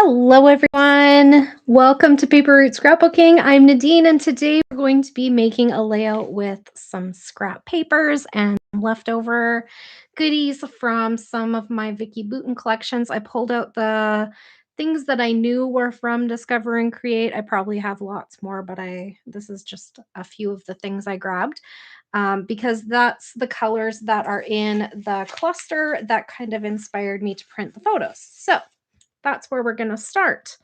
Hello, everyone. Welcome to Paper Root Scrapbooking. I'm Nadine, and today we're going to be making a layout with some scrap papers and leftover goodies from some of my Vicki Boutin collections. I pulled out the things that I knew were from Discover and Create. I probably have lots more, but this is just a few of the things I grabbed because that's the colors that are in the cluster that kind of inspired me to print the photos. So that's where we're going to start.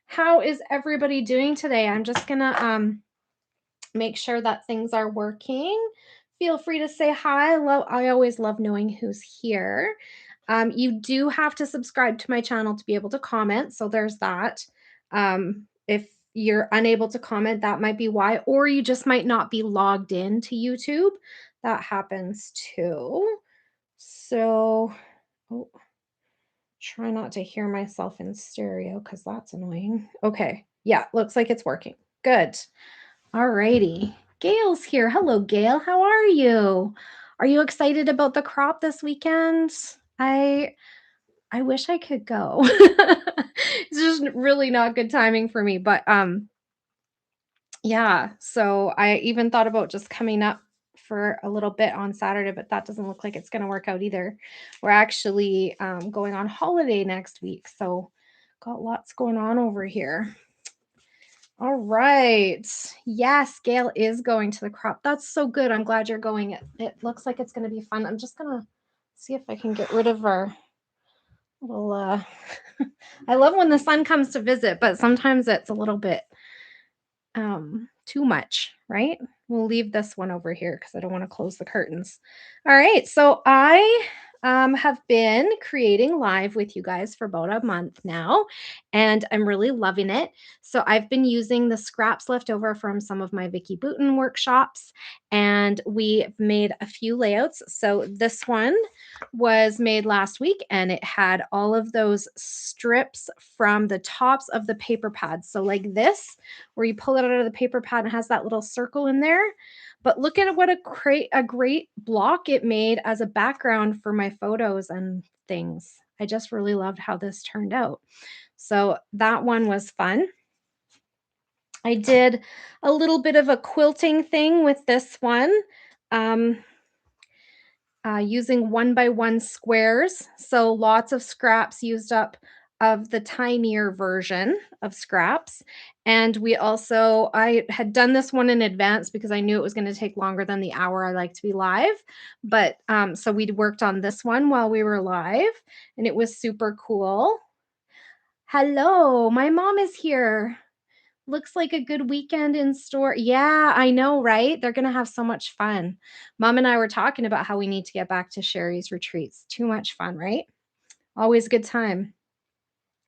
How is everybody doing today? I'm just going to make sure that things are working. Feel free to say hi. I always love knowing who's here. You do have to subscribe to my channel to be able to comment. So there's that. If you're unable to comment, that might be why, or you just might not be logged in to YouTube. That happens too. So, oh, try not to hear myself in stereo because that's annoying. Okay. Yeah, looks like it's working. Good. All righty. Gail's here. Hello, Gail. How are you? Are you excited about the crop this weekend? I wish I could go. It's just really not good timing for me, but yeah, so I even thought about just coming up for a little bit on Saturday, but that doesn't look like it's going to work out either. We're actually going on holiday next week, so got lots going on over here. All right. Yes, Gail is going to the crop. That's so good. I'm glad you're going. It looks like it's going to be fun. I'm just going to see if I can get rid of our little I love when the sun comes to visit, but sometimes it's a little bit too much, right? We'll leave this one over here because I don't want to close the curtains. All right, so I have been creating live with you guys for about a month now, and I'm really loving it. So I've been using the scraps left over from some of my Vicki Boutin workshops, and we've made a few layouts. So this one was made last week, and it had all of those strips from the tops of the paper pads. So like this, where you pull it out of the paper pad and it has that little circle in there. But look at what a great block it made as a background for my photos and things. I just really loved how this turned out. So that one was fun. I did a little bit of a quilting thing with this one. Using 1x1 squares. So lots of scraps used up of the tinier version of scraps. And I had done this one in advance because I knew it was going to take longer than the hour I like to be live. But so we'd worked on this one while we were live, and it was super cool. Hello, my mom is here. Looks like a good weekend in store. Yeah, I know, right? They're going to have so much fun. Mom and I were talking about how we need to get back to Sherry's retreats. Too much fun, right? Always a good time.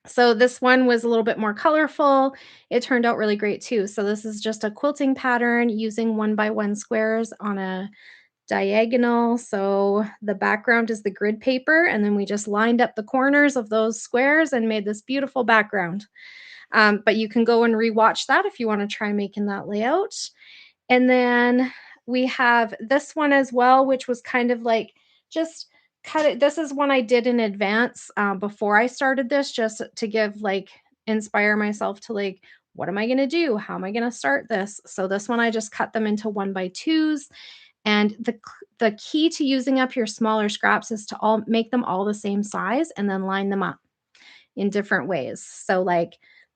So this one was a little bit more colorful. It turned out really great too. So this is just a quilting pattern using 1x1 squares on a diagonal. So the background is the grid paper, and then we just lined up the corners of those squares and made this beautiful background. But you can go and rewatch that if you want to try making that layout. And then we have this one as well, which was kind of like just cut it. This is one I did in advance before I started this, just to give inspire myself to what am I going to do? How am I going to start this? So this one I just cut them into 1x2s. And the key to using up your smaller scraps is to make them all the same size and then line them up in different ways. So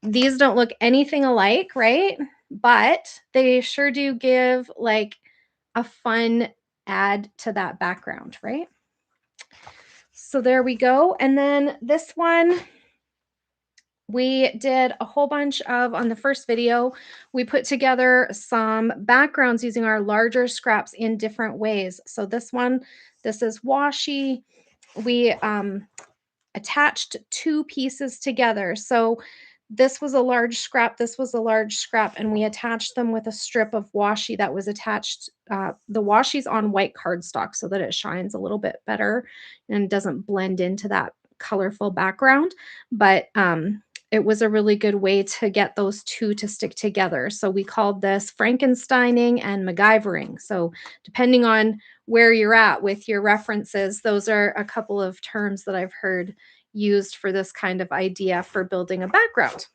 these don't look anything alike, right? But they sure do give a fun add to that background, right? So there we go. And then this one, we did a whole bunch of, on the first video, we put together some backgrounds using our larger scraps in different ways. So this one, this is washi. We attached two pieces together. So this was a large scrap, this was a large scrap, and we attached them with a strip of washi that was attached. The washi's on white cardstock so that it shines a little bit better and doesn't blend into that colorful background. But it was a really good way to get those two to stick together. So we called this Frankensteining and MacGyvering. So depending on where you're at with your references, those are a couple of terms that I've heard used for this kind of idea for building a background.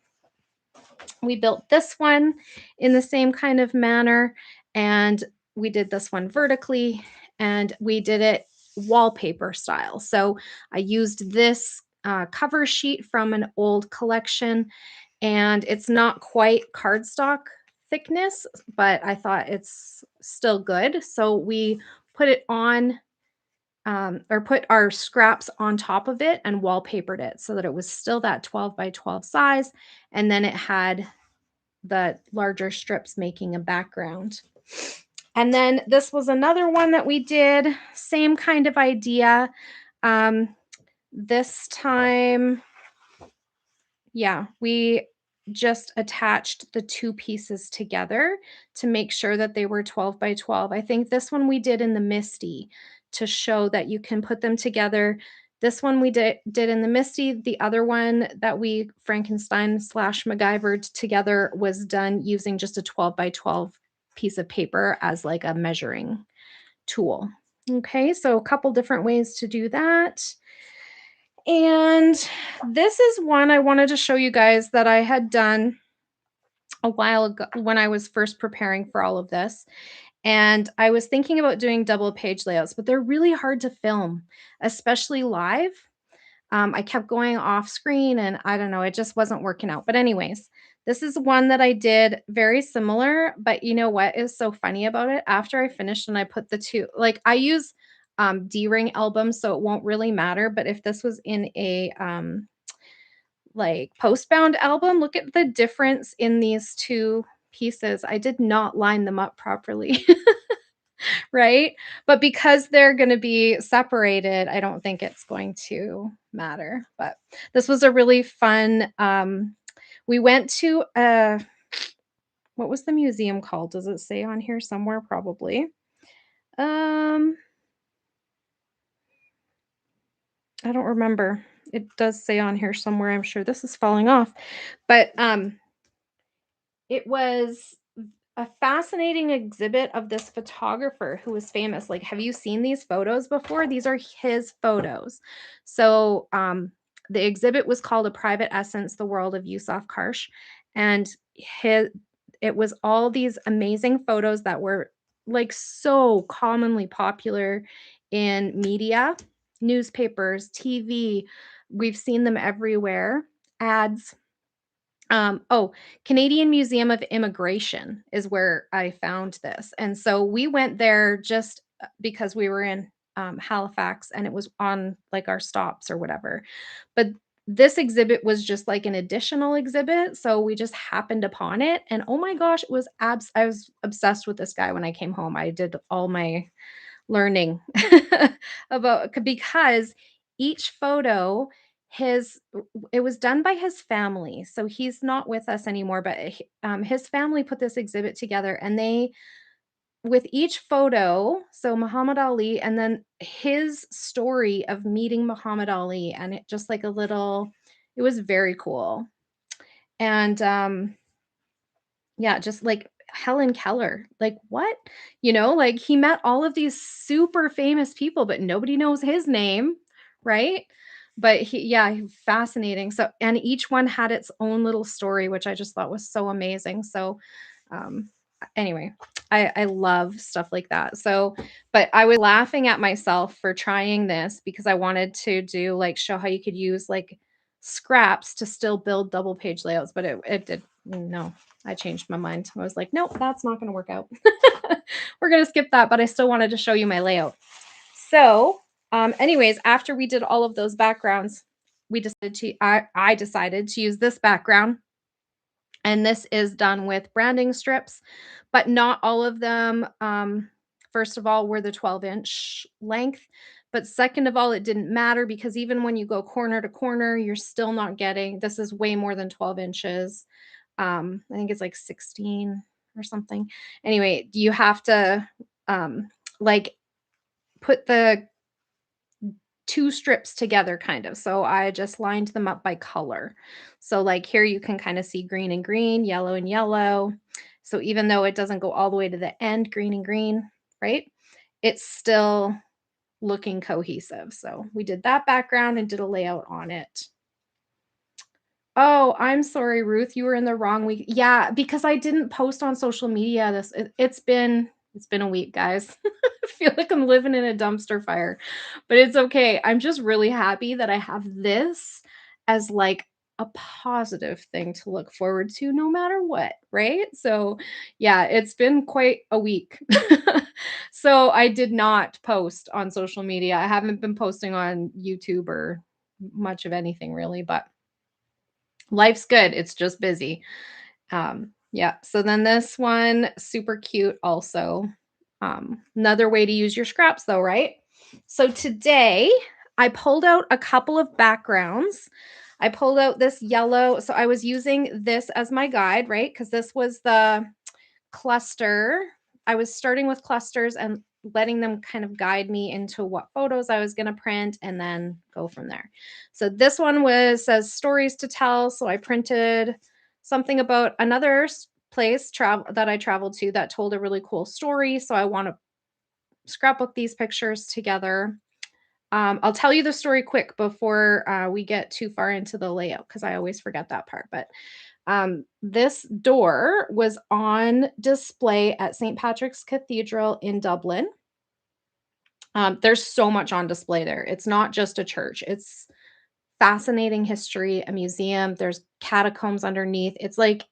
We built this one in the same kind of manner, and we did this one vertically, and we did it wallpaper style. So I used this cover sheet from an old collection, and it's not quite cardstock thickness, but I thought it's still good. So we put it on, or put our scraps on top of it and wallpapered it so that it was still that 12 by 12 size. And then it had the larger strips making a background. And then this was another one that we did, same kind of idea. Um, this time, yeah, we just attached the two pieces together to make sure that they were 12 by 12. I think this one we did in the Misty to show that you can put them together. This one we did in the Misty. The other one that we Frankenstein slash MacGyvered together was done using just a 12 by 12 piece of paper as like a measuring tool. Okay, so a couple different ways to do that. And this is one I wanted to show you guys that I had done a while ago when I was first preparing for all of this. And I was thinking about doing double page layouts, but they're really hard to film, especially live. I kept going off screen and I don't know, it just wasn't working out. But, anyways, this is one that I did very similar. But you know what is so funny about it? After I finished and I put the two, like I use D-ring albums, so it won't really matter. But if this was in a like post-bound album, look at the difference in these two pieces. I did not line them up properly. Right? But because they're gonna be separated, I don't think it's going to matter. But this was a really fun, we went to what was the museum called? Does it say on here somewhere? Probably. Um, I don't remember. It does say on here somewhere, I'm sure. This is falling off. But, it was a fascinating exhibit of this photographer who was famous. Like, have you seen these photos before? These are his photos. So, the exhibit was called A Private Essence: The World of Yusuf Karsh, and his it was all these amazing photos that were, like, so commonly popular in media, newspapers, TV. We've seen them everywhere, ads. Oh, Canadian Museum of Immigration is where I found this, and so we went there just, because we were in, Halifax, and it was on, like, our stops or whatever, but this exhibit was just like an additional exhibit, so we just happened upon it, and oh my gosh, it was abs I was obsessed with this guy when I came home. I did all my learning about, because each photo, his it was done by his family. So he's not with us anymore, but his family put this exhibit together, and they, with each photo, so Muhammad Ali, and then his story of meeting Muhammad Ali, and it just like a little, it was very cool. And yeah, just like Helen Keller. Like, what? Like, he met all of these super famous people, but nobody knows his name, right? But fascinating. So, and each one had its own little story, which I just thought was so amazing. So, um, anyway, I love stuff like that. So, but I was laughing at myself for trying this because I wanted to do like show how you could use like scraps to still build double page layouts, but it did no, I changed my mind. I was like, nope, that's not going to work out. We're going to skip that, but I still wanted to show you my layout. So, anyways, after we did all of those backgrounds, I decided to use this background. And this is done with branding strips, but not all of them. First of all, were the 12-inch length. But second of all, it didn't matter because even when you go corner to corner, you're still not getting, this is way more than 12 inches. I think it's like 16 or something. Anyway, you have to like put the two strips together kind of. So I just lined them up by color. So like here you can kind of see green and green, yellow and yellow. So even though it doesn't go all the way to the end, green and green, right? It's still looking cohesive. So we did that background and did a layout on it. Oh, I'm sorry, Ruth, you were in the wrong week. Yeah, because I didn't post on social media it's been a week, guys. I feel like I'm living in a dumpster fire, but it's okay. I'm just really happy that I have this as like a positive thing to look forward to no matter what, right? So, yeah, it's been quite a week. So, I did not post on social media. I haven't been posting on YouTube or much of anything really, but life's good. It's just busy. Yeah. So then this one, super cute also. Another way to use your scraps though, right? So today I pulled out a couple of backgrounds. I pulled out this yellow. So I was using this as my guide, right? Because this was the cluster. I was starting with clusters and letting them kind of guide me into what photos I was going to print and then go from there. So this one was says stories to tell. So I printed something about another place travel that I traveled to that told a really cool story. So I want to scrapbook these pictures together. I'll tell you the story quick before we get too far into the layout because I always forget that part. But this door was on display at St. Patrick's Cathedral in Dublin. There's so much on display there. It's not just a church. It's fascinating history, a museum. There's catacombs underneath. It's like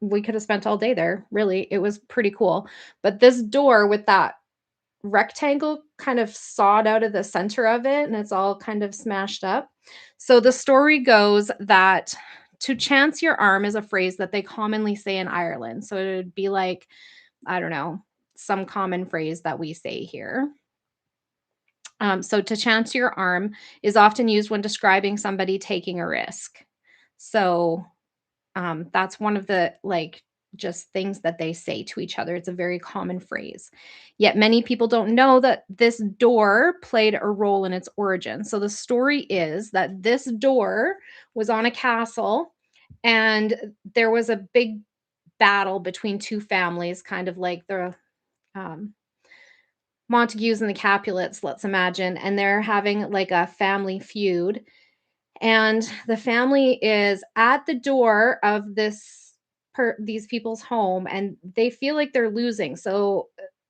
we could have spent all day there. Really, it was pretty cool. But this door with that rectangle kind of sawed out of the center of it and it's all kind of smashed up. So the story goes that to chance your arm is a phrase that they commonly say in Ireland. So it would be like, I don't know, some common phrase that we say here. So to chance your arm is often used when describing somebody taking a risk. So that's one of the like just things that they say to each other. It's a very common phrase. Yet many people don't know that this door played a role in its origin. So the story is that this door was on a castle and there was a big battle between two families, kind of like the um, Montagues and the Capulets, let's imagine, and they're having like a family feud and the family is at the door of these people's home and they feel like they're losing. So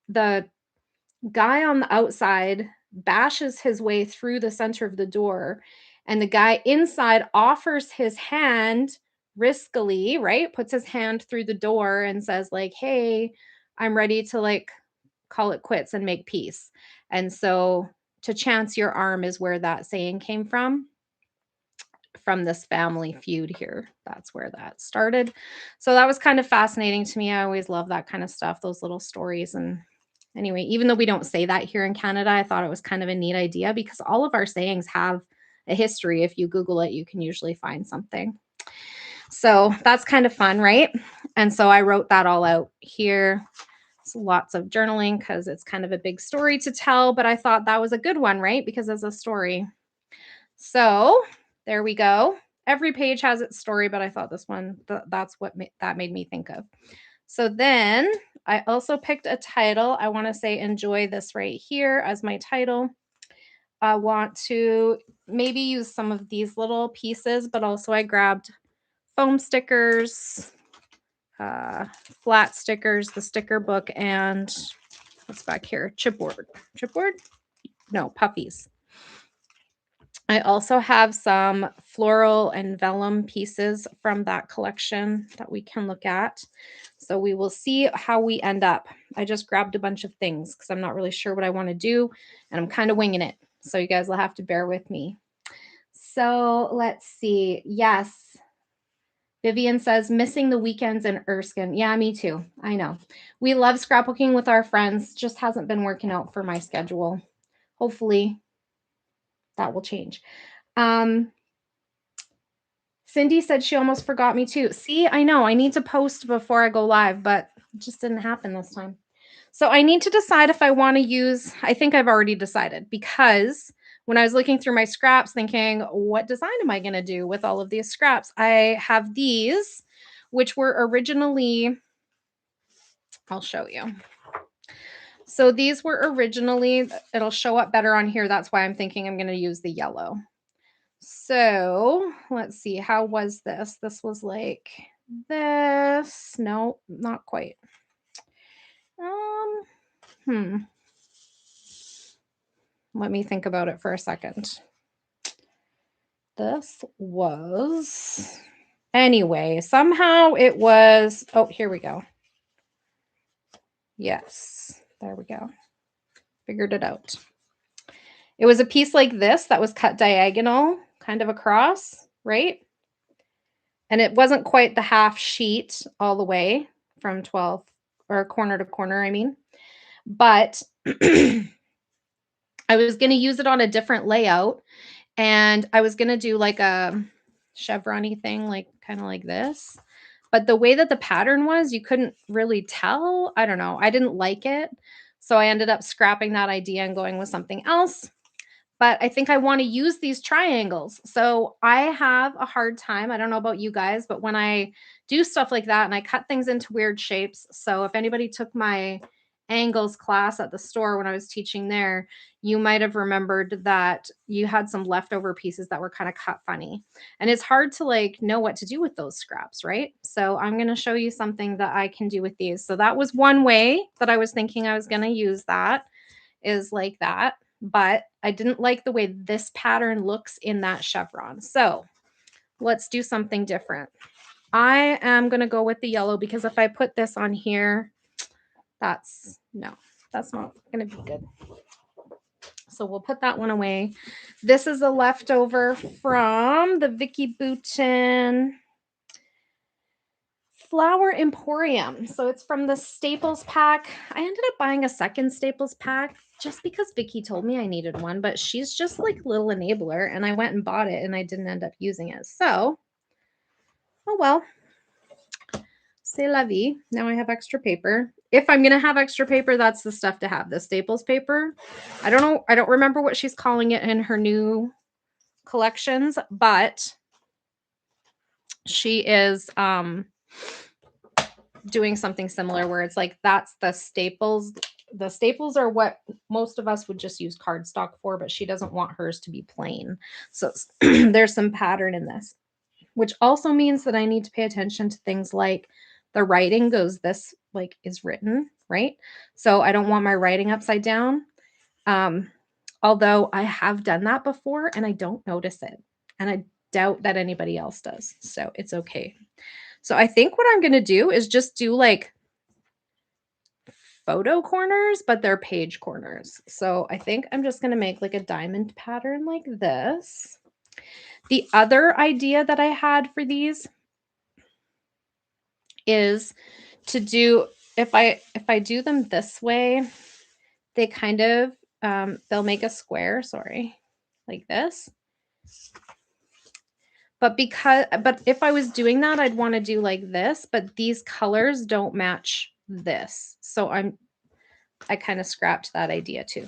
the guy on the outside bashes his way through the center of the door and the guy inside offers his hand riskily, right? Puts his hand through the door and says like, "Hey, I'm ready to like call it quits and make peace." And so to chance your arm is where that saying came from this family feud here. That's where that started. So that was kind of fascinating to me. I always love that kind of stuff, those little stories. And anyway, even though we don't say that here in Canada, I thought it was kind of a neat idea because all of our sayings have a history. If you Google it, you can usually find something. So that's kind of fun, right? And so I wrote that all out here. It's lots of journaling because it's kind of a big story to tell, but I thought that was a good one, right? Because it's a story. So there we go. Every page has its story, but I thought this one, that's what that made me think of. So then I also picked a title. I want to say enjoy this right here as my title. I want to maybe use some of these little pieces, but also I grabbed foam stickers, flat stickers, the sticker book, and what's back here? Chipboard. Chipboard? No, puffies. I also have some floral and vellum pieces from that collection that we can look at. So we will see how we end up. I just grabbed a bunch of things because I'm not really sure what I want to do and I'm kind of winging it. So you guys will have to bear with me. So let's see. Yes. Vivian says, missing the weekends in Erskine. Yeah, me too. I know. We love scrapbooking with our friends. Just hasn't been working out for my schedule. Hopefully that will change. Cindy said she almost forgot me too. See, I know I need to post before I go live, but it just didn't happen this time. So I need to decide if I want to use, I think I've already decided because when I was looking through my scraps thinking, what design am I going to do with all of these scraps? I have these, which were originally, I'll show you. So these were originally, it'll show up better on here. That's why I'm thinking I'm going to use the yellow. So let's see. How was this? This was like this. No, not quite. Let me think about it for a second. This was, anyway, somehow it was, oh, here we go. Yes, there we go. Figured it out. It was a piece like this that was cut diagonal, kind of across, right? And it wasn't quite the half sheet all the way from 12 or corner to corner, I mean. But I was going to use it on a different layout, and I was going to do like a chevron-y thing, like kind of like this. But the way that the pattern was, you couldn't really tell. I don't know. I didn't like it. So I ended up scrapping that idea and going with something else. But I think I want to use these triangles. So I have a hard time. I don't know about you guys, but when I do stuff like that and I cut things into weird shapes. So if anybody took my angles class at the store when I was teaching there, you might have remembered that you had some leftover pieces that were kind of cut funny. And it's hard to like know what to do with those scraps, right? So I'm going to show you something that I can do with these. So that was one way that I was thinking I was going to use that, is like that. But I didn't like the way this pattern looks in that chevron. So let's do something different. I am going to go with the yellow because if I put this on here, that's not going to be good. So we'll put that one away. This is a leftover from the Vicki Boutin Flower Emporium. So it's from the Staples pack. I ended up buying a second Staples pack just because Vicki told me I needed one, but she's just like little enabler, and I went and bought it and I didn't end up using it. So, oh well. C'est la vie. Now I have extra paper. If I'm going to have extra paper, that's the stuff to have. The Staples paper. I don't know. I don't remember what she's calling it in her new collections, but she is doing something similar where it's like that's the staples. The staples are what most of us would just use cardstock for, but she doesn't want hers to be plain. So there's some pattern in this, which also means that I need to pay attention to things like the writing goes this, like is written, right? So I don't want my writing upside down. Although I have done that before and I don't notice it. And I doubt that anybody else does. So it's okay. So I think what I'm going to do is just do like photo corners, but they're page corners. So I think I'm just going to make like a diamond pattern like this. The other idea that I had for these is to do, if I do them this way, they kind of, they'll make a square, sorry, like this. But if I was doing that, I'd want to do like this, but these colors don't match this. So I kind of scrapped that idea too.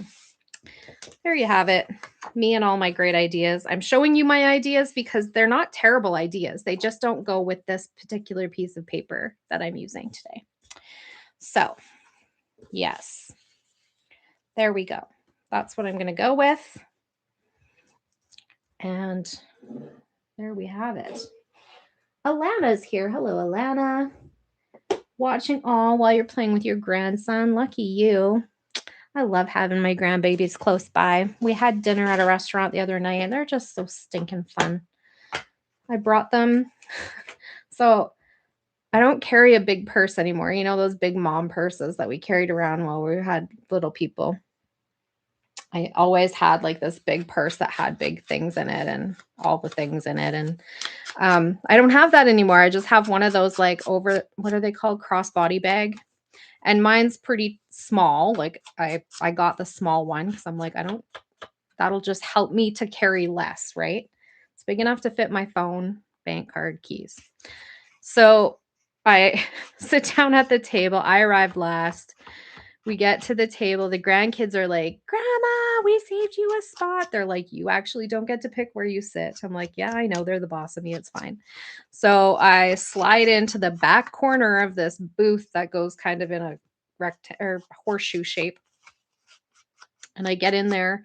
There you have it. Me and all my great ideas. I'm showing you my ideas because they're not terrible ideas. They just don't go with this particular piece of paper that I'm using today. So, yes. There we go. That's what I'm going to go with. And there we have it. Alana's here. Hello, Alana. Watching all while you're playing with your grandson. Lucky you. I love having my grandbabies close by. We had dinner at a restaurant the other night, and they're just so stinking fun. I brought them. So I don't carry a big purse anymore. You know, those big mom purses that we carried around while we had little people. I always had like this big purse that had big things in it and all the things in it. And I don't have that anymore. I just have one of those like what are they called? Crossbody bag. And mine's pretty small. Like I got the small one because I'm like, that'll just help me to carry less, right? It's big enough to fit my phone, bank card, keys. So I sit down at the table. I arrived last. We get to the table. The grandkids are like, Grandma, we saved you a spot. They're like, you actually don't get to pick where you sit. I'm like, yeah, I know. They're the boss of me. It's fine. So I slide into the back corner of this booth that goes kind of in a horseshoe shape. And I get in there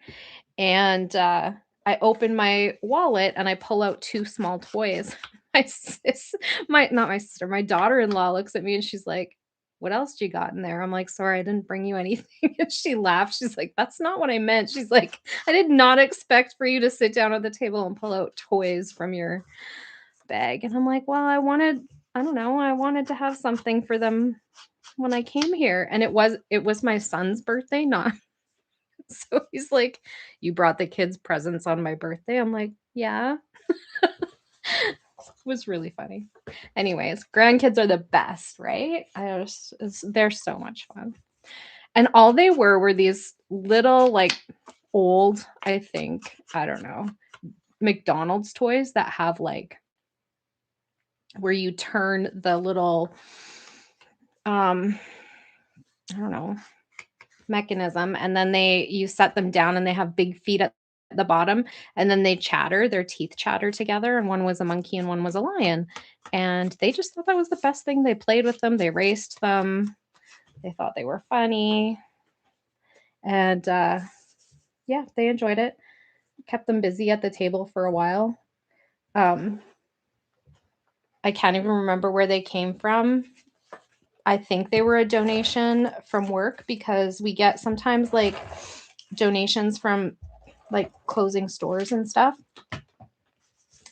and I open my wallet and I pull out 2 small toys. My sis my not my sister, my daughter-in-law looks at me and she's like, "What else do you got in there?" I'm like, "Sorry, I didn't bring you anything." And she laughed. She's like, "That's not what I meant." She's like, "I did not expect for you to sit down at the table and pull out toys from your bag." And I'm like, "Well, I don't know, I wanted to have something for them when I came here." And it was my son's birthday, not so he's like, "You brought the kids presents on my birthday?" I'm like, "Yeah." It was really funny. Anyways, grandkids are the best, right? They're so much fun. And all they were these little, like, old, I think, I don't know, McDonald's toys that have, like, where you turn the little, um, I don't know, mechanism, and then you set them down and they have big feet at the bottom, and then they chatter, their teeth chatter together, and one was a monkey and one was a lion. And they just thought that was the best thing. They played with them, they raced them, they thought they were funny. And yeah, they enjoyed it. Kept them busy at the table for a while. Um, I can't even remember where they came from. I think they were a donation from work because we get sometimes like donations from like closing stores and stuff.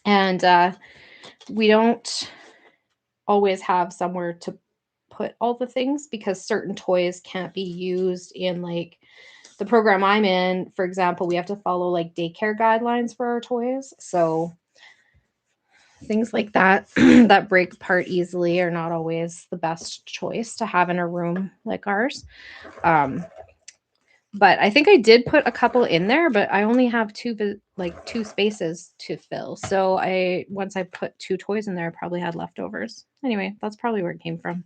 And we don't always have somewhere to put all the things because certain toys can't be used in like the program I'm in. For example, we have to follow like daycare guidelines for our toys. So things like that that break apart easily are not always the best choice to have in a room like ours. Um, but I think I did put a couple in there, but I only have two spaces to fill. So once I put 2 toys in there, I probably had leftovers. Anyway, that's probably where it came from.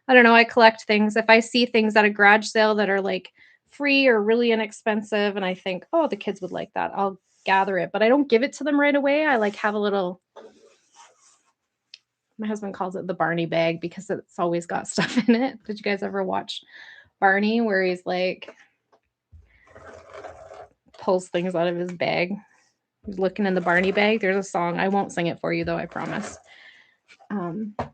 I don't know. I collect things. If I see things at a garage sale that are like free or really inexpensive, and I think, oh, the kids would like that, I'll gather it. But I don't give it to them right away. I like have a little. My husband calls it the Barney bag because it's always got stuff in it. Did you guys ever watch Barney where he's like pulls things out of his bag? He's looking in the Barney bag. There's a song. I won't sing it for you though, I promise. It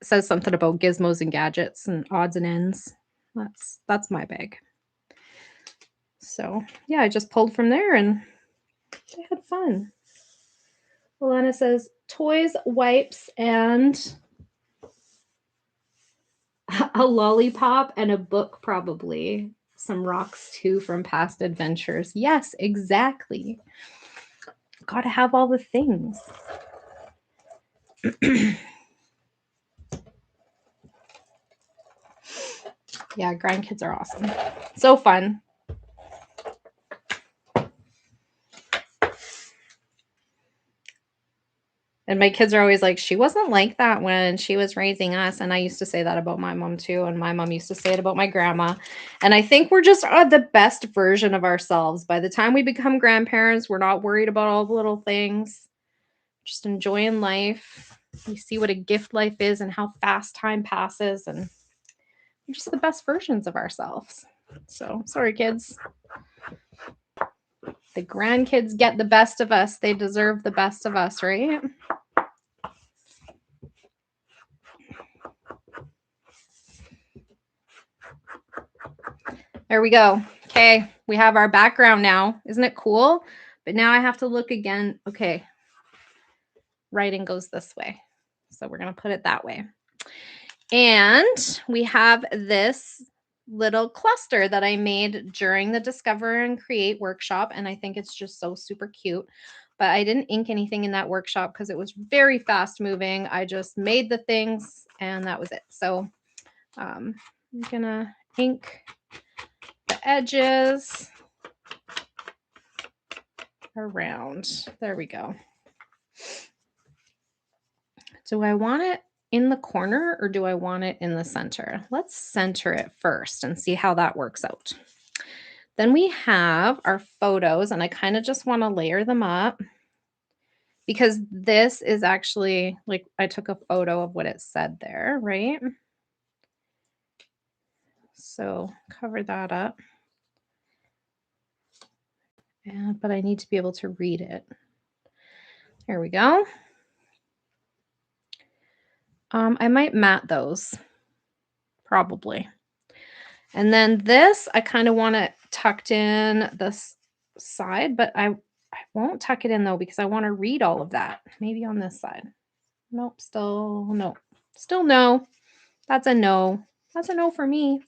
says something about gizmos and gadgets and odds and ends. That's my bag. So yeah, I just pulled from there and I had fun. Alana says toys, wipes, and a lollipop and a book, probably. Some rocks too from past adventures. Yes, exactly. Gotta have all the things. Yeah, grandkids are awesome. So fun. And my kids are always like, she wasn't like that when she was raising us. And I used to say that about my mom too. And my mom used to say it about my grandma. And I think we're just the best version of ourselves. By the time we become grandparents, we're not worried about all the little things, just enjoying life. We see what a gift life is and how fast time passes. And we're just the best versions of ourselves. So sorry, kids. The grandkids get the best of us. They deserve the best of us, right? There we go. Okay, we have our background now. Isn't it cool? But now I have to look again. Okay, writing goes this way. So we're going to put it that way. And we have this little cluster that I made during the Discover and Create workshop. And I think it's just so super cute. But I didn't ink anything in that workshop because it was very fast moving. I just made the things and that was it. So I'm going to ink the edges around. There we go. Do I want it in the corner or do I want it in the center? Let's center it first and see how that works out. Then we have our photos, and I kind of just want to layer them up because this is actually like I took a photo of what it said there, right? So cover that up. But I need to be able to read it. There we go. I might mat those, probably. And then this, I kind of want it tucked in this side, but I won't tuck it in though because I want to read all of that. Maybe on this side. Nope, still no. Still no. That's a no. That's a no for me.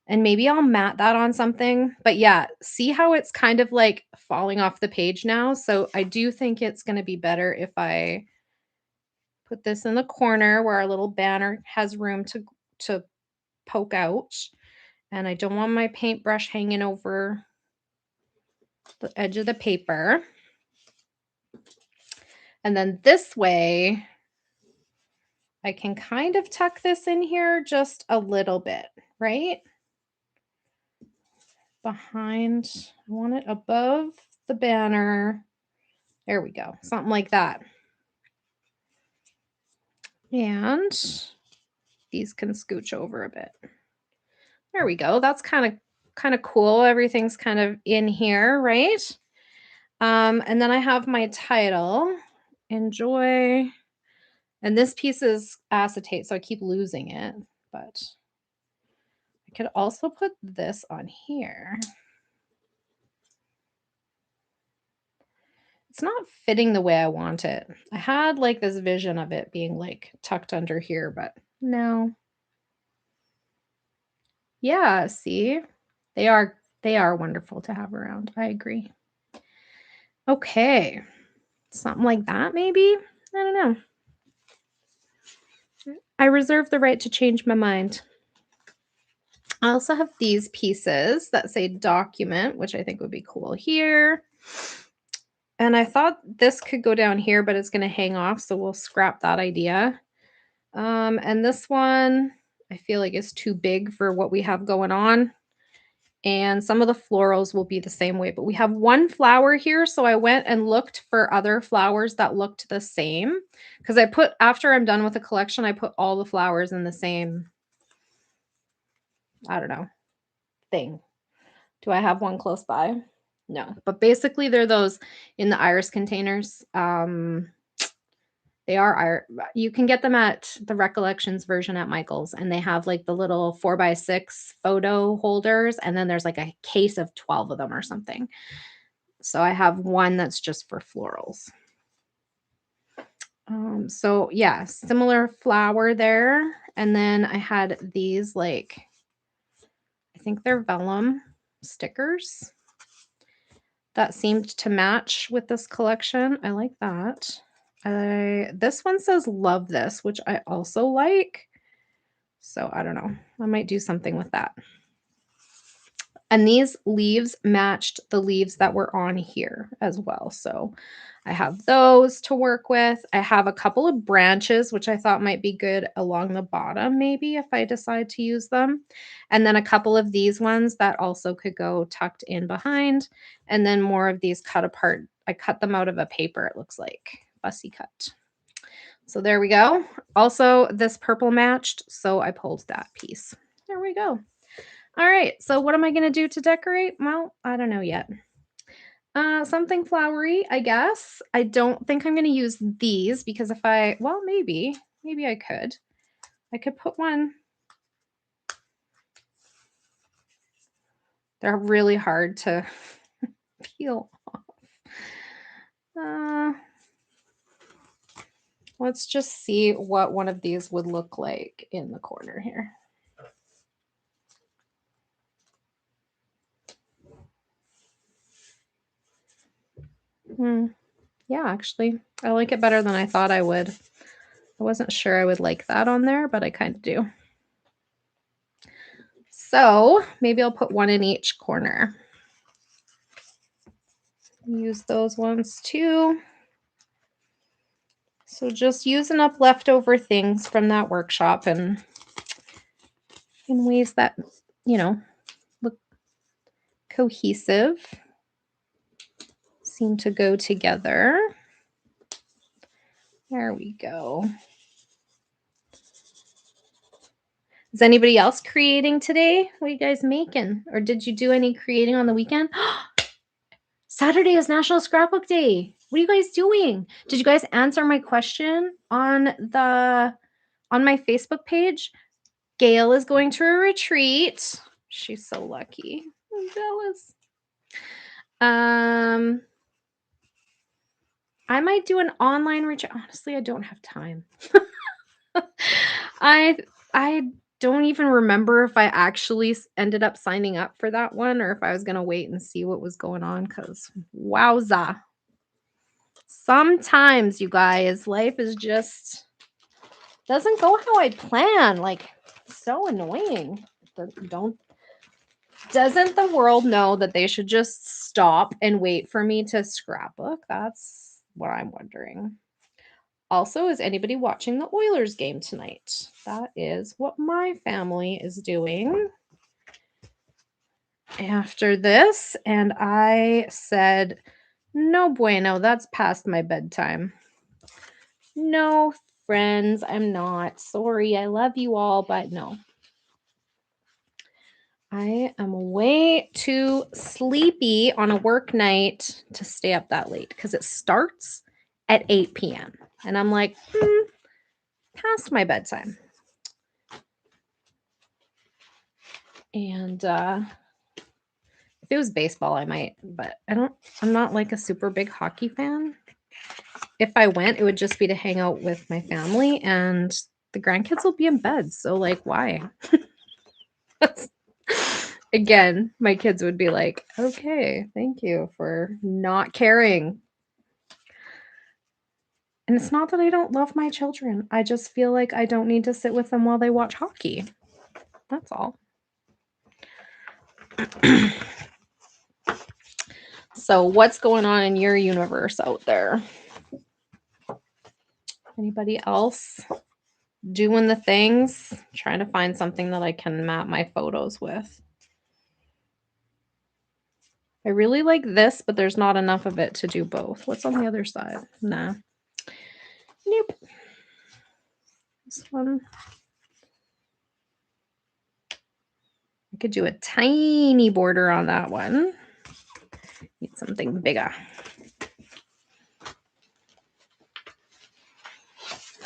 And maybe I'll mat that on something. But yeah, see how it's kind of like falling off the page now? So I do think it's going to be better if I put this in the corner where our little banner has room to poke out. And I don't want my paintbrush hanging over the edge of the paper. And then this way, I can kind of tuck this in here just a little bit, right? Behind, I want it above the banner. There we go, something like that. And these can scooch over a bit. There we go. That's kind of cool. Everything's kind of in here, right? And then I have my title, Enjoy. And this piece is acetate, so I keep losing it. But I could also put this on here. It's not fitting the way I want it. I had like this vision of it being like tucked under here, but no. Yeah, see? They are wonderful to have around. I agree. Okay. Something like that maybe? I don't know. I reserve the right to change my mind. I also have these pieces that say document, which I think would be cool here. And I thought this could go down here, but it's going to hang off, so we'll scrap that idea. And this one, I feel like is too big for what we have going on. And some of the florals will be the same way, but we have one flower here. So I went and looked for other flowers that looked the same because after I'm done with the collection, I put all the flowers in the same, I don't know, thing. Do I have one close by? No, but basically they're those in the iris containers. They are, you can get them at the Recollections version at Michael's, and they have like the little 4x6 photo holders, and then there's like a case of 12 of them or something. So I have one that's just for florals. So yeah, similar flower there. And then I had these like, I think they're vellum stickers that seemed to match with this collection. I like that. This one says love this, which I also like. So I don't know. I might do something with that. And these leaves matched the leaves that were on here as well. So I have those to work with. I have a couple of branches, which I thought might be good along the bottom, maybe if I decide to use them. And then a couple of these ones that also could go tucked in behind. And then more of these cut apart. I cut them out of a paper, it looks like. Fussy cut. So there we go. Also, this purple matched, so I pulled that piece. There we go. All right, so what am I going to do to decorate? Well, I don't know yet. Something flowery, I guess. I don't think I'm going to use these because well, maybe I could. I could put one. They're really hard to peel off. Let's just see what one of these would look like in the corner here. Yeah, actually, I like it better than I thought I would. I wasn't sure I would like that on there, but I kind of do. So maybe I'll put one in each corner. Use those ones too. So just using up leftover things from that workshop and in ways that, look cohesive, seem to go together. There we go. Is anybody else creating today? What are you guys making? Or did you do any creating on the weekend? Saturday is National Scrapbook Day. What are you guys doing? Did you guys answer my question on my Facebook page? Gail is going to a retreat. She's so lucky. I'm jealous. I might do an online retreat. Honestly, I don't have time. I don't even remember if I actually ended up signing up for that one or if I was going to wait and see what was going on, because wowza. Sometimes, you guys, life is just doesn't go how I plan. Like, so annoying. Doesn't the world know that they should just stop and wait for me to scrapbook? That's what I'm wondering. Also, is anybody watching the Oilers game tonight? That is what my family is doing after this. And I said, no bueno, that's past my bedtime. No, friends, I'm not. Sorry, I love you all, but no. I am way too sleepy on a work night to stay up that late because it starts at 8 p.m. And I'm like, past my bedtime. And if it was baseball, I might, but I'm not like a super big hockey fan. If I went, it would just be to hang out with my family, and the grandkids will be in bed. So, like, why? Again, my kids would be like, okay, thank you for not caring. And it's not that I don't love my children. I just feel like I don't need to sit with them while they watch hockey. That's all. So what's going on in your universe out there? Anybody else doing the things? Trying to find something that I can map my photos with. I really like this, but there's not enough of it to do both. What's on the other side? Nah. Nope. This one. I could do a tiny border on that one. Need something bigger.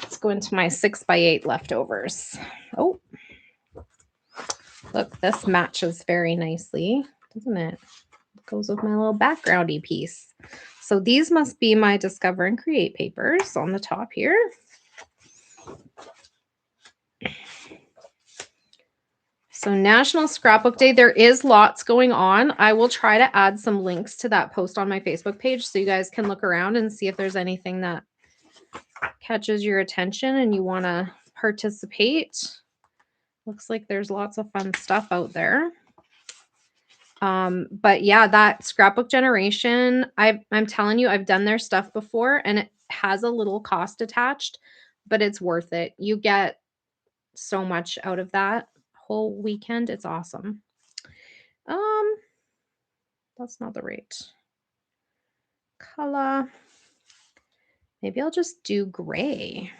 Let's go into my 6x8 leftovers. Oh, look, this matches very nicely, doesn't it? It goes with my little backgroundy piece. So these must be my Discover and Create papers on the top here. So National Scrapbook Day, there is lots going on. I will try to add some links to that post on my Facebook page so you guys can look around and see if there's anything that catches your attention and you want to participate. Looks like there's lots of fun stuff out there. But yeah, that scrapbook generation, I'm telling you, I've done their stuff before and it has a little cost attached, but it's worth it. You get so much out of that whole weekend. It's awesome. That's not the right color. Maybe I'll just do gray.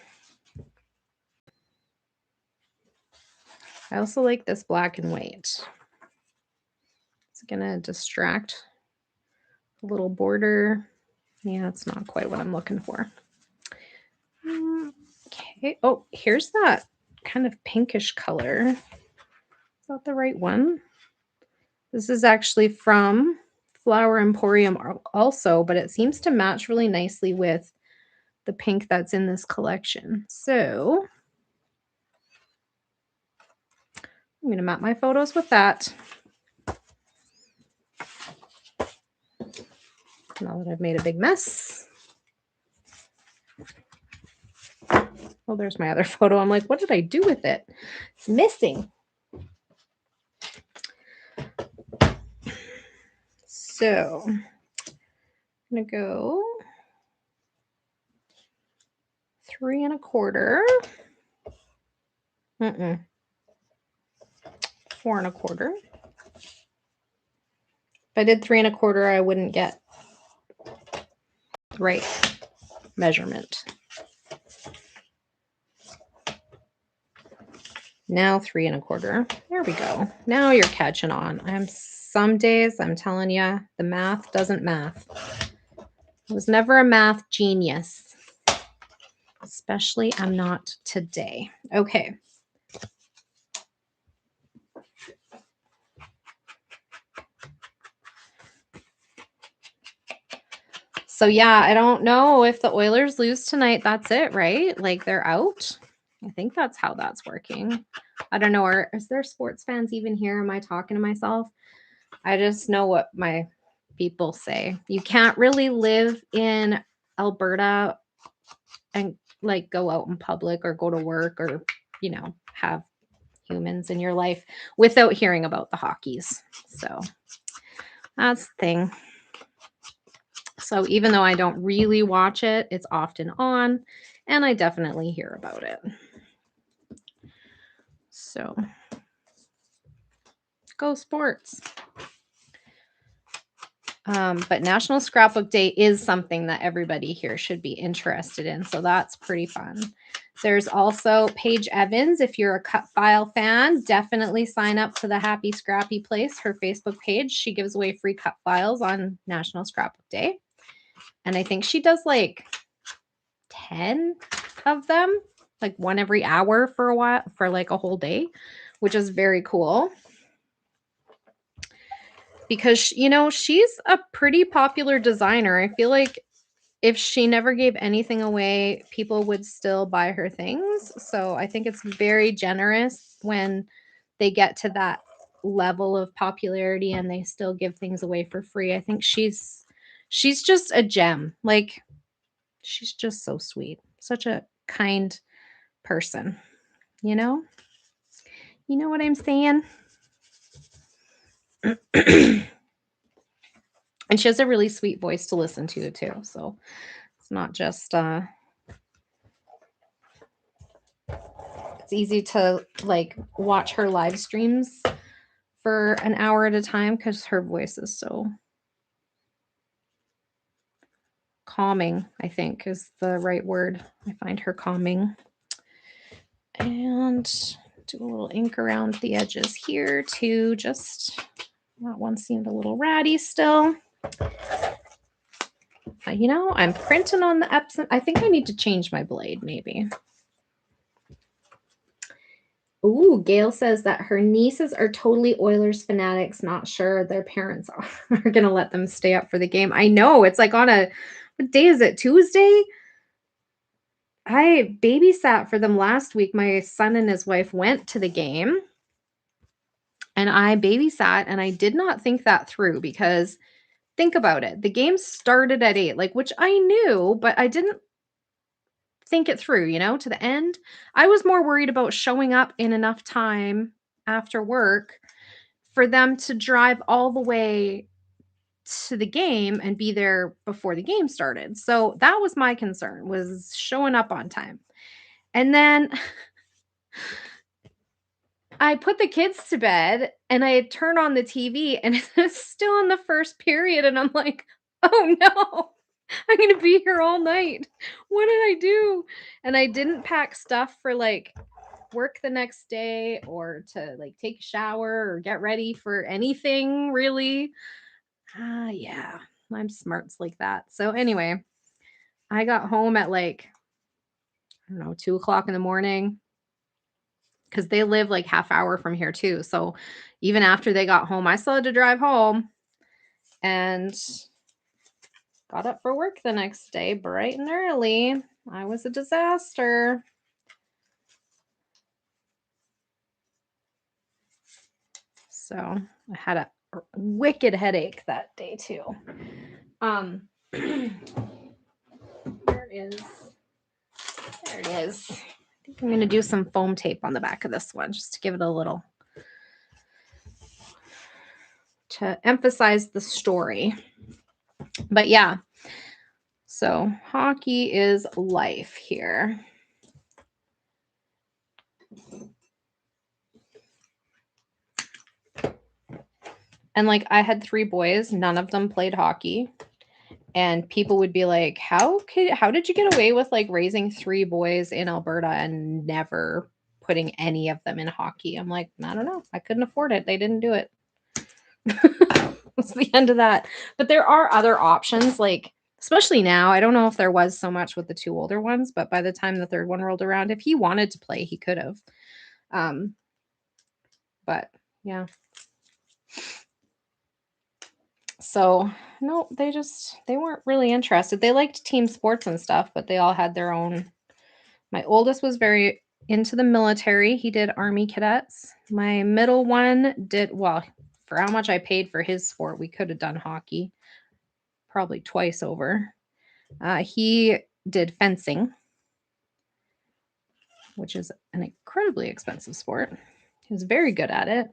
I also like this black and white. It's gonna distract a little border. Yeah, it's not quite what I'm looking for. Okay. Oh, here's that kind of pinkish color. Is that the right one? This is actually from Flower Emporium also, but it seems to match really nicely with the pink that's in this collection. So I'm going to map my photos with that. Now that I've made a big mess. Oh, there's my other photo. I'm like, what did I do with it? It's missing. So I'm going to go 3 1/4. 4 1/4. If I did 3 1/4, I wouldn't get the right measurement. Now 3.25. There we go. Now you're catching on. Some days, I'm telling you, the math doesn't math. I was never a math genius. Especially I'm not today. Okay. So yeah, I don't know if the Oilers lose tonight. That's it, right? Like they're out. I think that's how that's working. I don't know. Is there sports fans even here? Am I talking to myself? I just know what my people say. You can't really live in Alberta and like go out in public or go to work or, have humans in your life without hearing about the hockeys. So that's the thing. So even though I don't really watch it, it's often on and I definitely hear about it. So go sports. But National Scrapbook Day is something that everybody here should be interested in. So that's pretty fun. There's also Paige Evans. If you're a cut file fan, definitely sign up to the Happy Scrappy Place, her Facebook page. She gives away free cut files on National Scrapbook Day. And I think she does like 10 of them, like one every hour for a while, for like a whole day, which is very cool. Because, she's a pretty popular designer. I feel like if she never gave anything away, people would still buy her things. So I think it's very generous when they get to that level of popularity and they still give things away for free. I think she's just a gem. Like, she's just so sweet. Such a kind person, you know? You know what I'm saying? And she has a really sweet voice to listen to too. So it's not just it's easy to like watch her live streams for an hour at a time because her voice is so calming, I think is the right word. I find her calming. And do a little ink around the edges here too. Just that one seemed a little ratty still. I'm printing on the Epson. I think I need to change my blade maybe. Ooh, Gail says that her nieces are totally Oilers fanatics, not sure their parents are going to let them stay up for the game. I know, it's like what day is it, Tuesday? I babysat for them last week. My son and his wife went to the game, and I babysat, and I did not think that through because think about it. The game started at 8, which I knew, but I didn't think it through, to the end. I was more worried about showing up in enough time after work for them to drive all the way to the game and be there before the game started. So that was my concern, was showing up on time. And then I put the kids to bed and I turn on the TV and it's still in the first period. And I'm like, oh no, I'm going to be here all night. What did I do? And I didn't pack stuff for work the next day or to take a shower or get ready for anything really. Yeah, I'm smarts like that. So anyway, I got home at I don't know, 2:00 in the morning because they live half hour from here too. So even after they got home, I still had to drive home and got up for work the next day bright and early. I was a disaster. So I had a wicked headache that day too. There it is. I think I'm going to do some foam tape on the back of this one just to give it a little, to emphasize the story. But yeah, so hockey is life here. And I had 3 boys, none of them played hockey. And people would be like, how did you get away with raising 3 boys in Alberta and never putting any of them in hockey. I'm like, I don't know. I couldn't afford it. They didn't do it. That's the end of that. But there are other options, like especially now. I don't know if there was so much with the two older ones, but by the time the third one rolled around, if he wanted to play, he could have. But yeah. So no, they weren't really interested. They liked team sports and stuff, but they all had their own. My oldest was very into the military. He did Army cadets. My middle one did, well, for how much I paid for his sport, we could have done hockey probably twice over. He did fencing, which is an incredibly expensive sport. He was very good at it.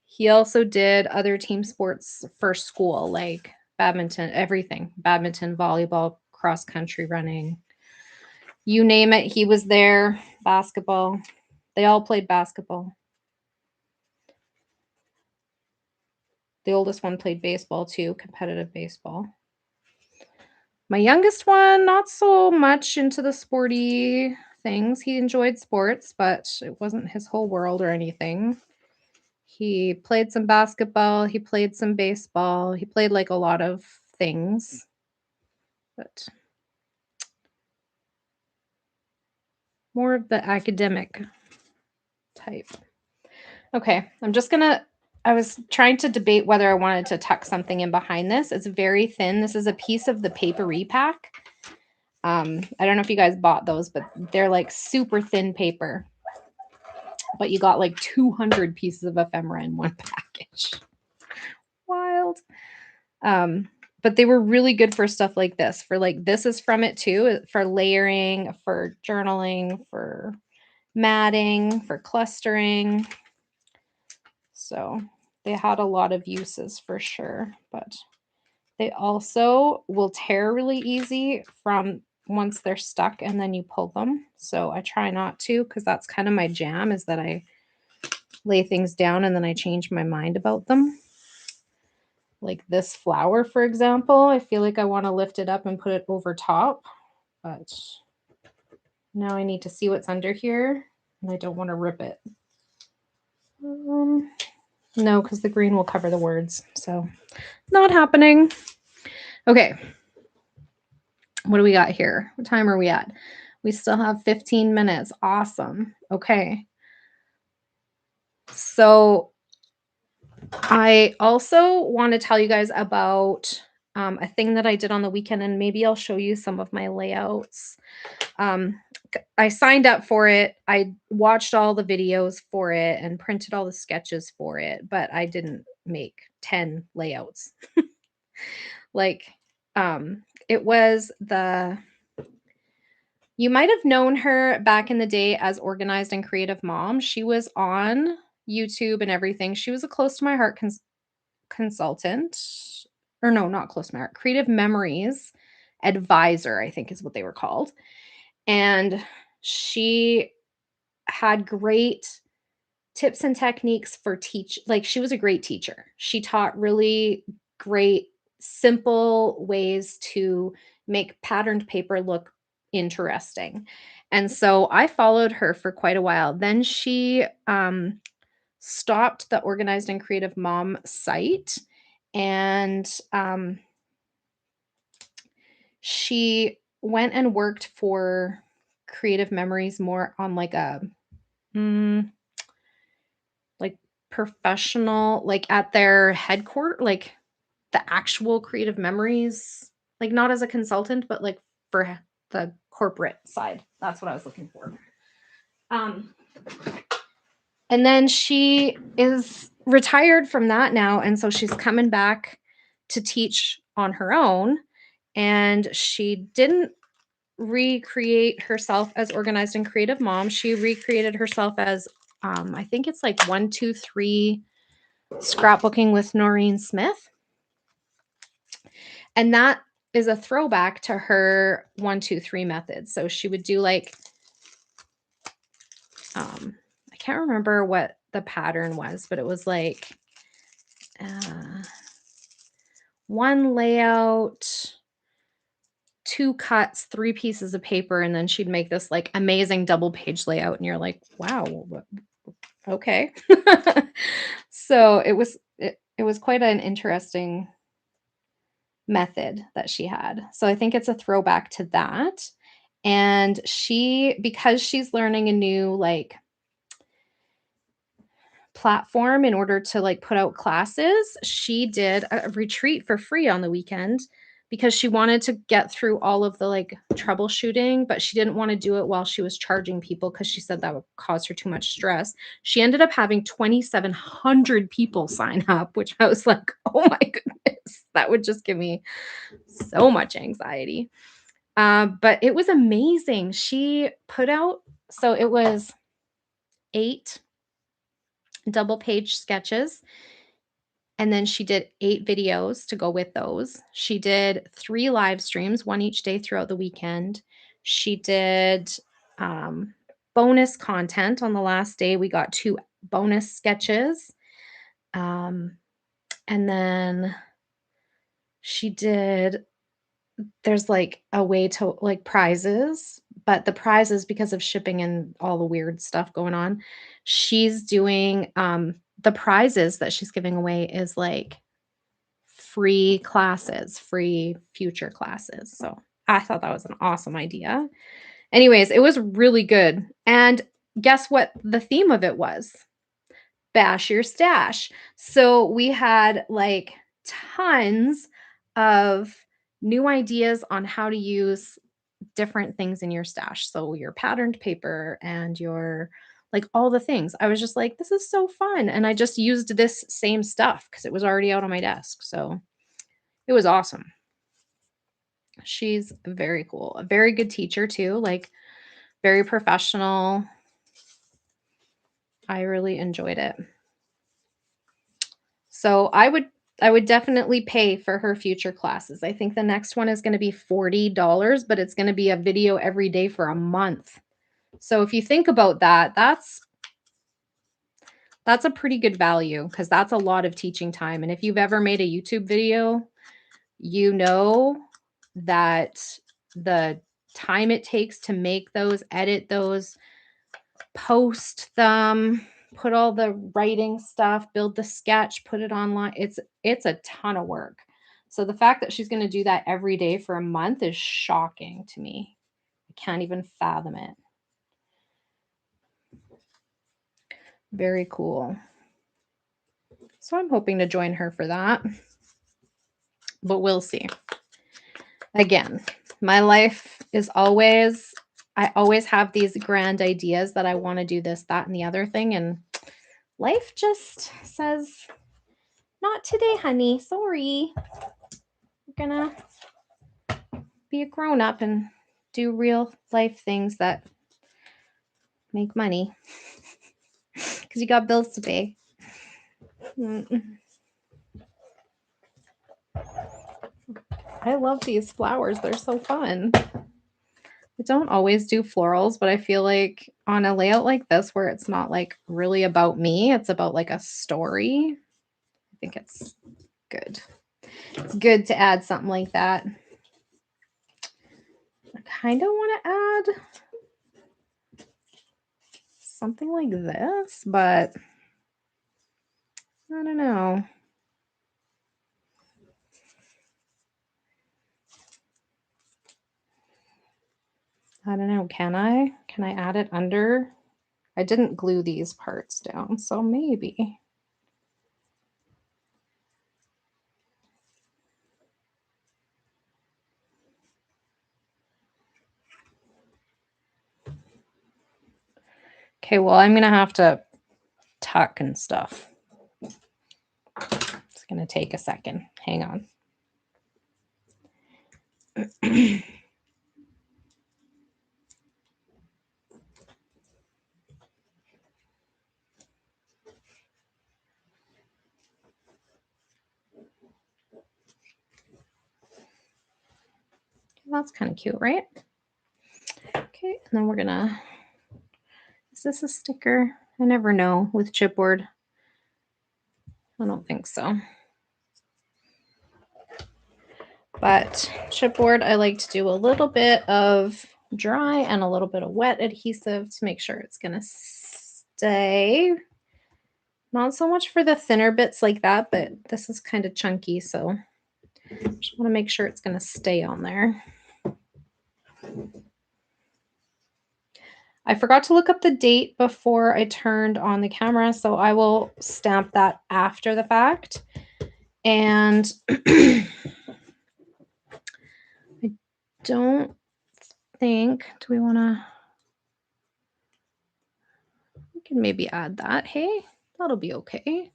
He also did other team sports for school, like badminton, everything, badminton, volleyball, cross country running, you name it. He was there. Basketball. They all played basketball. The oldest one played baseball too, competitive baseball. My youngest one, not so much into the sporty things. He enjoyed sports, but it wasn't his whole world or anything. He played some basketball. He played some baseball. He played like a lot of things. But more of the academic type. Okay, I was trying to debate whether I wanted to tuck something in behind this. It's very thin. This is a piece of the paper repack. I don't know if you guys bought those, but they're like super thin paper. But you got like 200 pieces of ephemera in one package. Wild. But they were really good for stuff like this. For like, this is from it too, for layering, for journaling, for matting, for clustering. So they had a lot of uses for sure, but they also will tear really easy from once they're stuck and then you pull them. So I try not to, because that's kind of my jam, is that I lay things down and then I change my mind about them. Like this flower, for example, I feel like I want to lift it up and put it over top, but now I need to see what's under here and I don't want to rip it. No, because the green will cover the words. So not happening. Okay. What do we got here? What time are we at? We still have 15 minutes. Awesome. Okay. So I also want to tell you guys about a thing that I did on the weekend, and maybe I'll show you some of my layouts. I signed up for it. I watched all the videos for it and printed all the sketches for it, but I didn't make 10 layouts. Like, it was you might have known her back in the day as Organized and Creative Mom. She was on YouTube and everything. She was a close to my heart consultant, or no, not close to my heart, Creative Memories advisor, I think is what they were called. And she had great tips and techniques for like she was a great teacher. She taught really great, simple ways to make patterned paper look interesting. And so I followed her for quite a while. Then she stopped the Organized and Creative Mom site, and she went and worked for Creative Memories more on like a like professional, like at their headquarters, like the actual Creative Memories, like not as a consultant, but like for the corporate side. That's what I was looking for. And then she is retired from that now. And so she's coming back to teach on her own. And she didn't recreate herself as Organized and Creative Mom. She recreated herself as, I think it's like 1-2-3 Scrapbooking with Noreen Smith. And that is a throwback to her 1-2-3 method. So she would do like, I can't remember what the pattern was, but it was like one layout, 2 cuts, 3 pieces of paper, and then she'd make this, like, amazing double page layout, and you're like, "Wow, okay." So, it was quite an interesting method that she had. So, I think it's a throwback to that, and because she's learning a new, like, platform in order to, like, put out classes, she did a retreat for free on the weekend because she wanted to get through all of the, like, troubleshooting, but she didn't wanna do it while she was charging people because she said that would cause her too much stress. She ended up having 2,700 people sign up, which I was like, "Oh my goodness, that would just give me so much anxiety." But it was amazing. She put out so it was 8 double page sketches. And then she did 8 videos to go with those. She did 3 live streams, 1 each day throughout the weekend. She did, um, bonus content on the last day. We got 2 bonus sketches. Um, and then she did there's, like, a way to like, prizes, but the prizes, because of shipping and all the weird stuff going on, she's doing, the prizes that she's giving away is, like, free classes, free future classes. So I thought that was an awesome idea. Anyways, it was really good. And guess what the theme of it was? Bash your stash. So we had like tons of new ideas on how to use different things in your stash. So your patterned paper and your like all the things. I was just like, this is so fun. And I just used this same stuff because it was already out on my desk. So it was awesome. She's very cool. A very good teacher too, like, very professional. I really enjoyed it. So, I would definitely pay for her future classes. I think the next one is gonna be $40, but it's gonna be a video every day for a month. So, if you think about that, that's a pretty good value because that's a lot of teaching time, and if you've ever made a YouTube video, you know that the time it takes to make those, edit those, post them, put all the writing stuff, build the sketch, put it online. It's a ton of work. So the fact that she's going to do that every day for a month is shocking to me. I can't even fathom it. Very cool. So I'm hoping to join her for that, but we'll see. Again, my life is always I always have these grand ideas that I want to do this, that, and the other thing. And life just says, not today, honey. Sorry. I'm gonna be a grown up and do real life things that make money because you got bills to pay. I love these flowers. They're so fun. I don't always do florals, but I feel like on a layout like this where it's not like really about me, it's about like a story. I think it's good. It's good to add something like that. I kind of want to add something like this, but I don't know. I don't know. Can I? Can I add it under? I didn't glue these parts down, so maybe. Okay, well, I'm gonna have to tuck and stuff. It's gonna take a second. Hang on. That's kind of cute, right? Okay, and then we're gonna, is this a sticker? I never know with chipboard. I don't think so. But chipboard, I like to do a little bit of dry and a little bit of wet adhesive to make sure it's going to stay. Not so much for the thinner bits like that, but this is kind of chunky, so just want to make sure it's going to stay on there. I forgot to look up the date before I turned on the camera, so I will stamp that after the fact. And I don't think, do we want to, we can maybe add that. Hey, that'll be okay.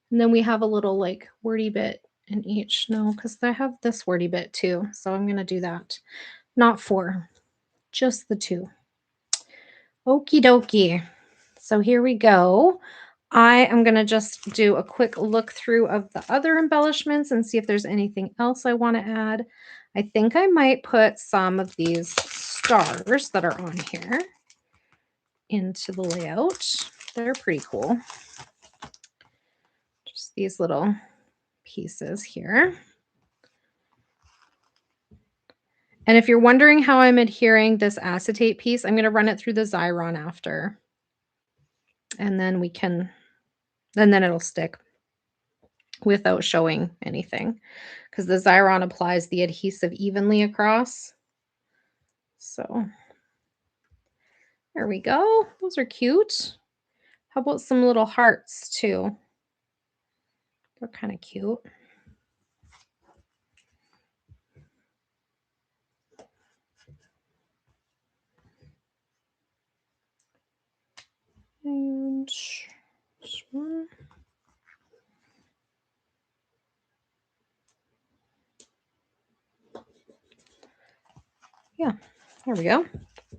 And then we have a little like wordy bit in each. No, because I have this wordy bit too. So I'm going to do that. Not 4, just the 2. Okie dokie. So here we go. I am going to just do a quick look through of the other embellishments and see if there's anything else I want to add. I think I might put some of these stars that are on here into the layout. They're pretty cool. Just these little pieces here. And if you're wondering how I'm adhering this acetate piece, I'm going to run it through the Xyron after. And then we can, and then it'll stick without showing anything because the Xyron applies the adhesive evenly across. So there we go. Those are cute. How about some little hearts too? They're kind of cute. And this one. Yeah, there we go. A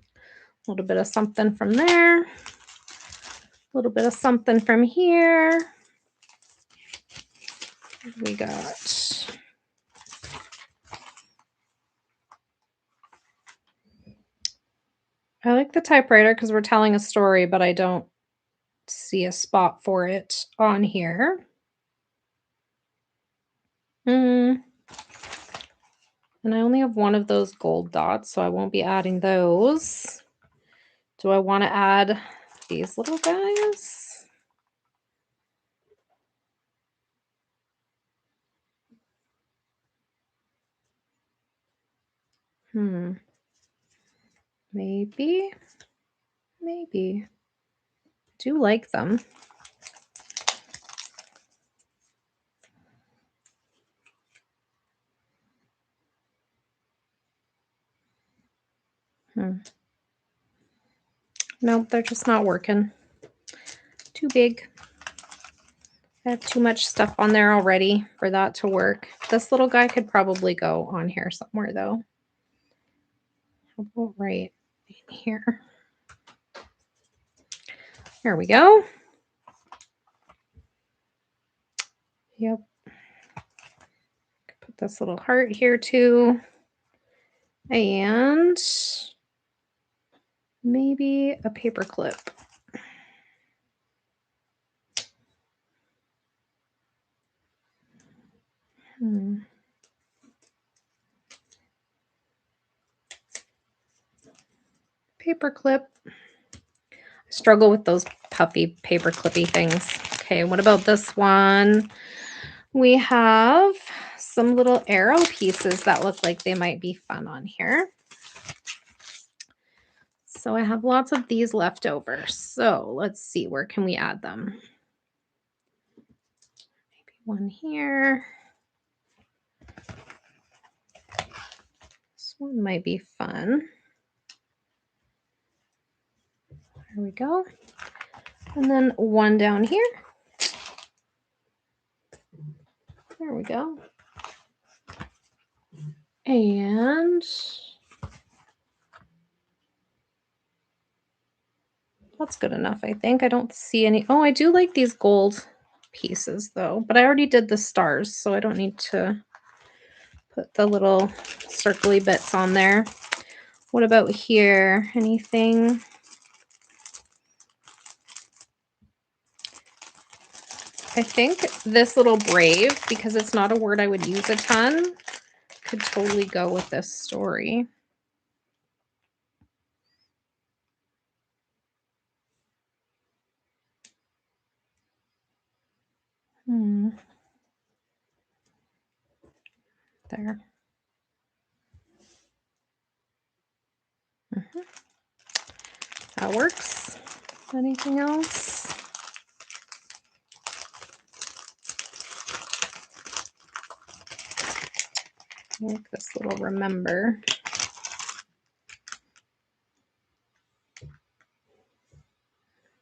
little bit of something from there. A little bit of something from here. We got I like the typewriter because we're telling a story, but I don't see a spot for it on here. And I only have one of those gold dots, so I won't be adding those. Do I want to add these little guys? Maybe. Maybe. Do like them. Nope, they're just not working. Too big. I have too much stuff on there already for that to work. This little guy could probably go on here somewhere though. How about right in here? There we go. Yep. Put this little heart here too. And maybe a paper clip. Paper clip. I struggle with those puffy paper clippy things. Okay, what about this one? We have some little arrow pieces that look like they might be fun on here. So I have lots of these left over. So let's see, where can we add them? Maybe one here. This one might be fun. There we go. And then one down here. There we go. And that's good enough, I think. I don't see any. Oh, I do like these gold pieces though, but I already did the stars, so I don't need to put the little circly bits on there. What about here? Anything? I think this little brave, because it's not a word I would use a ton, could totally go with this story. Hmm, there. Mhm, that works. Anything else? Like this little remember.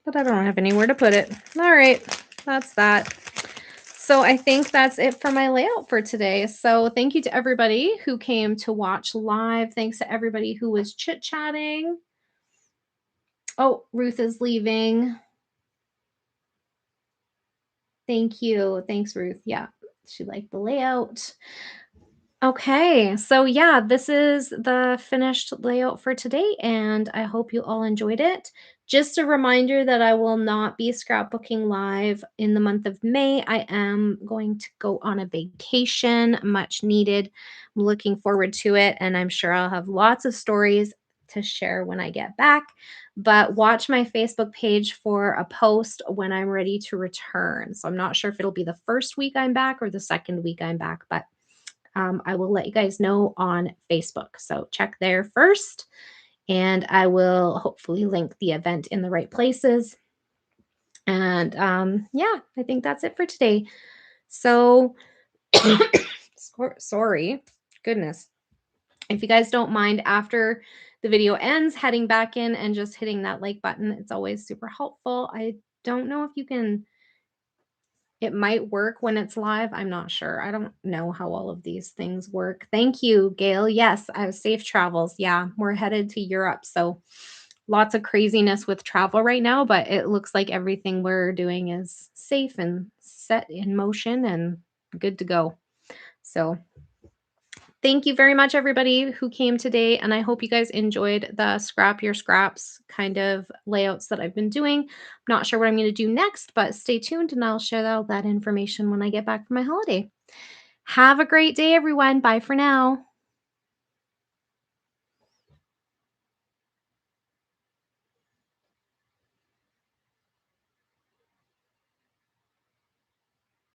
But I don't have anywhere to put it. All right, that's that. So I think that's it for my layout for today. So thank you to everybody who came to watch live. Thanks to everybody who was chit-chatting. Oh, Ruth is leaving. Thank you. Thanks, Ruth. Yeah, she liked the layout. Okay, so yeah, this is the finished layout for today, and I hope you all enjoyed it. Just a reminder that I will not be scrapbooking live in the month of May. I am going to go on a vacation, much needed. I'm looking forward to it, and I'm sure I'll have lots of stories to share when I get back. But watch my Facebook page for a post when I'm ready to return. So I'm not sure if it'll be the first week I'm back or the second week I'm back, but I will let you guys know on Facebook. So check there first, and I will hopefully link the event in the right places. And yeah, I think that's it for today. So sorry, goodness. If you guys don't mind, after the video ends, heading back in and just hitting that like button, it's always super helpful. I don't know if you can It might work when it's live, I'm not sure. I don't know how all of these things work. Thank you, Gail. Yes, safe travels. Yeah, we're headed to Europe, so lots of craziness with travel right now, but it looks like everything we're doing is safe and set in motion and good to go. So, thank you very much, everybody who came today, and I hope you guys enjoyed the scrap your scraps kind of layouts that I've been doing. Not sure what I'm going to do next, but stay tuned and I'll share all that information when I get back from my holiday. Have a great day, everyone. Bye for now.